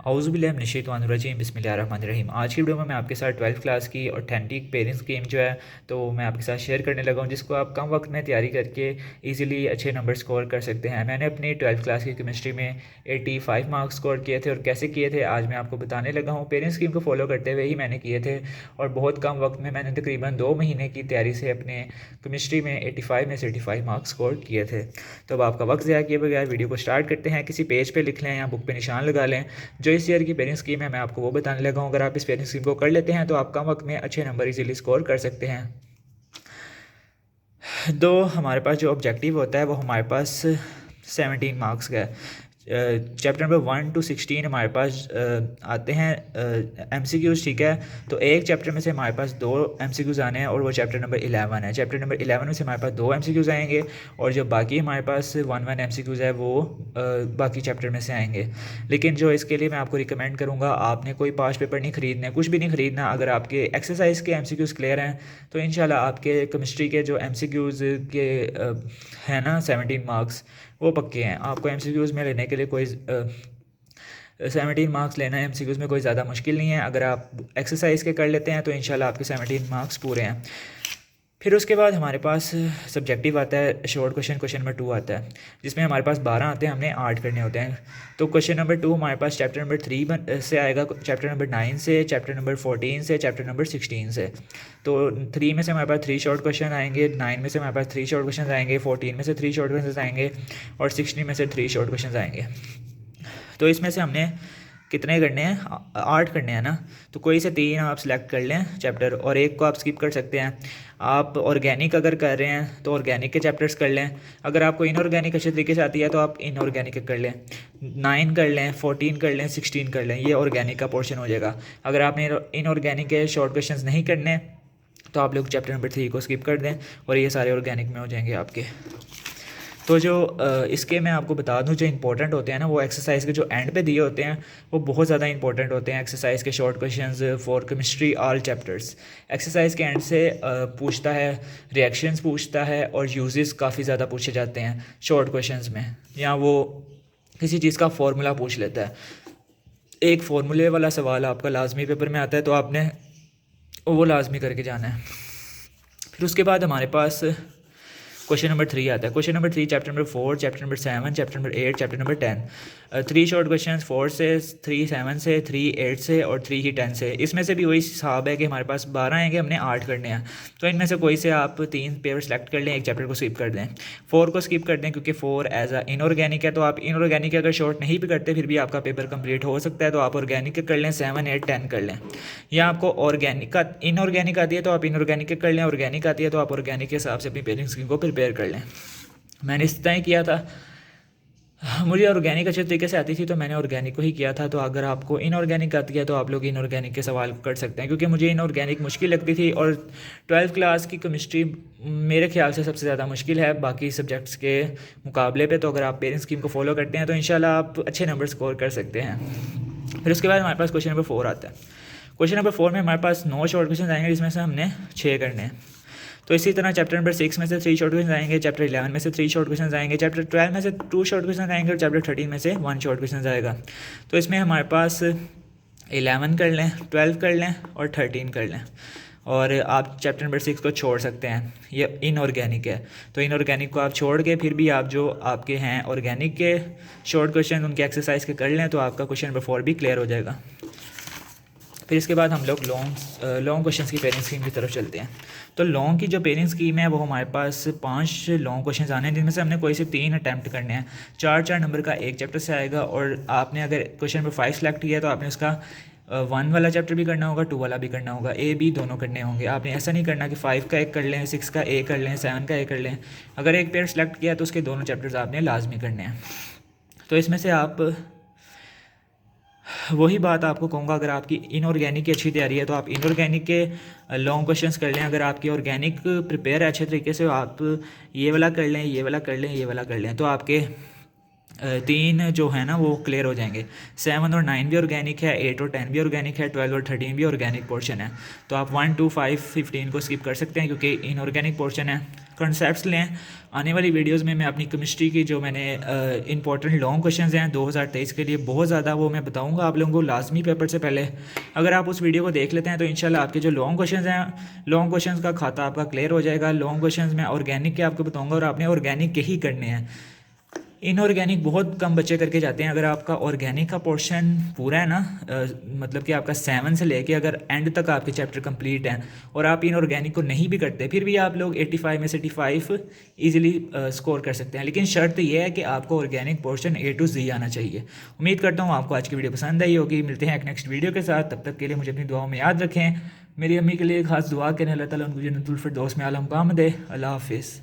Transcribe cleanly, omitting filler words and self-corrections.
औज़ुबिल्लाहिमिनश्शैतानिर्रजीम बिस्मिल्लाहिर्रहमानिर्रहीम। आज की वीडियो में मैं आपके साथ 12th क्लास की ऑथेंटिक पेरेंट्स स्कीम जो है तो मैं आपके साथ शेयर करने लगा हूँ, जिसको आप कम वक्त में तैयारी करके इजीली अच्छे नंबर स्कोर कर सकते हैं। मैंने अपनी 12th क्लास की केमिस्ट्री में 85 मार्क्स स्कोर किए थे और कैसे किए थे आज मैं आपको बताने लगा हूँ। पेरेंट्स स्कीम को फॉलो करते हुए ही मैंने किए थे और बहुत कम वक्त में मैंने तकरीबन 2 महीने की तैयारी से अपने केमिस्ट्री में 85 में से 85 मार्क्स स्कोर किए थे। तो अब आपका वक्त ज़ाया किए बगैर वीडियो को स्टार्ट करते हैं। किसी पेज पर लिख लें या बुक पर निशान लगा लें। जो इस ईयर की पेरेंट्स स्कीम है मैं आपको वो बताने लगा हूँ। अगर आप इस पेरेंट्स स्कीम को कर लेते हैं तो आप कम वक्त में अच्छे नंबर इजीली स्कोर कर सकते हैं। तो हमारे पास जो ऑब्जेक्टिव होता है वो हमारे पास 17 मार्क्स का है। चैप्टर नंबर 1 to 16 हमारे पास आते हैं MCQs, ठीक है। तो एक चैप्टर में से हमारे पास 2 MCQs आने हैं और वो चैप्टर नंबर 11 है। चैप्टर नंबर 11 में से हमारे पास 2 MCQs आएंगे और जो बाकी हमारे पास 1 MCQs है वो बाकी चैप्टर में से आएंगे। लेकिन जो इसके लिए मैं आपको रिकमेंड करूँगा, आपने कोई पास पेपर नहीं ख़रीदना है, कुछ भी नहीं ख़रीदना। अगर आपके एक्सरसाइज के MCQs क्लियर हैं तो इंशाल्लाह आपके केमिस्ट्री के जो MCQs के हैं ना 17 मार्क्स वो पक्के हैं। आपको MCQs में लेने के लिए कोई 17 मार्क्स लेना है MCQs में कोई ज़्यादा मुश्किल नहीं है। अगर आप एक्सरसाइज के कर लेते हैं तो इंशाल्लाह आपके 17 मार्क्स पूरे हैं। फिर उसके बाद हमारे पास सब्जेक्टिव आता है शॉर्ट क्वेश्चन नंबर 2 आता है, जिसमें हमारे पास 12 आते हैं, हमने 8 करने होते हैं। तो क्वेश्चन नंबर 2 हमारे पास चैप्टर नंबर 3 से आएगा, चैप्टर नंबर 9 से, चैप्टर नंबर 14 से, चैप्टर नंबर 16 से। तो 3 में से हमारे पास 3 शॉर्ट क्वेश्चन आएंगे, 9 में से हमारे पास 3 शॉर्ट क्वेश्चन आएंगे, 14 में से 3 शॉर्ट क्वेश्चन आएंगे और 16 में से 3 शॉर्ट क्वेश्चन आएंगे। तो इसमें से हमने कितने करने हैं? 8 करने हैं ना। तो कोई से 3 आप सिलेक्ट कर लें चैप्टर और एक को आप स्किप कर सकते हैं। आप ऑर्गेनिक अगर कर रहे हैं तो ऑर्गेनिक के चैप्टर्स कर लें। अगर आपको इनऑर्गेनिक अच्छे तरीके से आती है तो आप इनऑर्गेनिक कर लें। 9 कर लें, 14 कर लें, 16 कर लें, ये ऑर्गेनिक का पोर्शन हो जाएगा। अगर आपने इनऑर्गेनिक के शॉर्ट क्वेश्चन नहीं करने तो आप लोग चैप्टर नंबर 3 को स्किप कर दें और ये सारे ऑर्गेनिक में हो जाएंगे आपके। तो जो इसके मैं आपको बता दूं, जो इंपॉर्टेंट होते हैं ना, वो एक्सरसाइज के जो एंड पे दिए होते हैं वो बहुत ज़्यादा इंपॉर्टेंट होते हैं। एक्सरसाइज के short questions for chemistry all chapters exercise के एंड से पूछता है, रिएक्शंस पूछता है और यूजेस काफ़ी ज़्यादा पूछे जाते हैं शॉर्ट क्वेश्चंस में। या वो किसी चीज़ का फार्मूला पूछ लेता है, एक फार्मूले वाला सवाल आपका लाजमी पेपर में आता है तो आपने वो लाजमी करके जाना है। फिर उसके बाद हमारे पास क्वेश्चन नंबर 3 आता है। Question number 3 chapter number 4, chapter number 7, chapter number 8, chapter number 10। 3 short question 4 से, 3 7 से, 3 8 से और 3 ही 10 से। इसमें से भी वही हिसाब है कि हमारे पास 12 आएंगे, हमने 8 करने हैं। तो इनमें से कोई से आप 3 पेपर सेलेक्ट कर लें, एक चैप्टर को स्किप कर दें। 4 को स्किप कर दें क्योंकि 4 एज अ इनऑर्गेनिक है। तो आप इनऑर्गेनिक अगर शॉर्ट नहीं भी करते फिर भी आपका पेपर कंप्लीट हो सकता है, तो आप ऑर्गेनिक कर लें, 7 8 10 कर लें। या आपको ऑर्गेनिक का इनऑर्गेनिक आती है तो आप इनऑर्गेनिक कर लें, ऑर्गेनिक आती है तो आप ऑर्गेनिक के हिसाब से अपनी पेरेंट स्कीम को प्रिपेयर कर लें। मैंने इस तरह ही किया था, मुझे ऑर्गेनिक अच्छे तरीके से आती थी तो मैंने ऑर्गेनिक को ही किया था। तो अगर आपको इनऑर्गेनिक आती है तो आप लोग इनऑर्गेनिक के सवाल कर सकते हैं, क्योंकि मुझे इनऑर्गेनिक मुश्किल लगती थी और 12th क्लास की केमिस्ट्री मेरे ख्याल से सबसे ज़्यादा मुश्किल है बाकी सब्जेक्ट्स के मुकाबले पे। तो अगर आप पेरेंट्स स्कीम को फॉलो करते हैं तो इंशाल्लाह आप अच्छे नंबर स्कोर कर सकते हैं। फिर उसके बाद हमारे पास क्वेश्चन नंबर 4 आता है। क्वेश्चन नंबर 4 में हमारे पास 9 शॉर्ट क्वेश्चन आएंगे, जिसमें से हमने 6 करने हैं। तो इसी तरह चैप्टर नंबर 6 में से 3 शॉर्ट क्वेश्चन आएंगे, चैप्टर 11 में से 3 शॉर्ट क्वेश्चन आएंगे, चैप्टर 12 में से 2 शॉर्ट क्वेश्चन आएंगे और चैप्टर 13 में से 1 शॉर्ट क्वेश्चन आएगा। तो इसमें हमारे पास 11 कर लें, 12 कर लें और 13 कर लें। और आप चैप्टर नंबर 6 को छोड़ सकते हैं, ये इनऑर्गेनिक है। तो इनऑर्गेनिक को आप छोड़ के फिर भी आप जो आपके हैं ऑर्गेनिक के शॉर्ट क्वेश्चन उनके एक्सरसाइज के कर लें तो आपका क्वेश्चन नंबर 4 भी क्लियर हो जाएगा। फिर इसके बाद हम लोग लॉन्ग क्वेश्चन की पेरेंट स्कीम की तरफ चलते हैं। तो लॉन्ग की जो पेरेंट स्कीम है वो हमारे पास 5 लॉन्ग क्वेश्चन आने हैं, जिनमें से हमने कोई से 3 अटैम्प्ट करने हैं। 4 नंबर का एक चैप्टर से आएगा और आपने अगर क्वेश्चन नंबर 5 सेलेक्ट किया तो आपने उसका 1 वाला चैप्टर भी करना होगा, 2 वाला भी करना होगा, A B दोनों करने होंगे। आपने ऐसा नहीं करना कि 5 का एक कर लें, 6 का एक कर लें, 7 का एक कर लें। अगर एक पेयर सेलेक्ट किया तो उसके दोनों चैप्टर्स आपने लाजमी करने हैं। तो इसमें से आप वही बात आपको कहूँगा, अगर आपकी इनऑर्गेनिक की अच्छी तैयारी है तो आप इनऑर्गेनिक के लॉन्ग क्वेश्चंस कर लें। अगर आपकी ऑर्गेनिक प्रिपेयर है अच्छे तरीके से, आप ये वाला कर लें, ये वाला कर लें, ये वाला कर लें, तो आपके तीन जो है ना वो क्लियर हो जाएंगे। 7 और 9 भी ऑर्गेनिक है, 8 और 10 भी ऑर्गेनिक है, 12 और 13 भी ऑर्गेनिक पोर्शन है। तो आप 1 2 5 15 को स्किप कर सकते हैं क्योंकि इनऑर्गेनिक पोर्शन है। कॉन्सेप्ट्स लें। आने वाली वीडियोस में मैं अपनी केमिस्ट्री की जो मैंने इंपॉर्टेंट लॉन्ग क्वेश्चंस हैं 2023 के लिए बहुत ज़्यादा वो मैं बताऊंगा आप लोगों को लाजमी पेपर से पहले। अगर आप उस वीडियो को देख लेते हैं तो इंशाल्लाह आपके जो लॉन्ग क्वेश्चंस हैं, लॉन्ग क्वेश्चंस का खाता आपका क्लियर हो जाएगा। लॉन्ग क्वेश्चंस मैं ऑर्गेनिक के आपको बताऊँगा और आपने ऑर्गेनिक के ही करने हैं। इनऑर्गेनिक बहुत कम बच्चे करके जाते हैं। अगर आपका ऑर्गेनिक का पोर्शन पूरा है ना, मतलब कि आपका 7 से लेके अगर एंड तक आपके चैप्टर कंप्लीट हैं और आप इनऑर्गेनिक को नहीं भी करते फिर भी आप लोग 85 में से 85 इजीली स्कोर कर सकते हैं। लेकिन शर्त यह है कि आपको organic portion A to Z आना चाहिए। उम्मीद करता हूँ आपको आज की वीडियो पसंद आई होगी। मिलते हैं एक नेक्स्ट वीडियो के साथ, तब तक के लिए मुझे अपनी दुआओं में याद रखें। मेरी अम्मी के लिए खास दुआ करें, अल्लाह ताला उनको जन्नतुल फिरदौस में आला मुकाम दे। अल्लाह हाफिज़।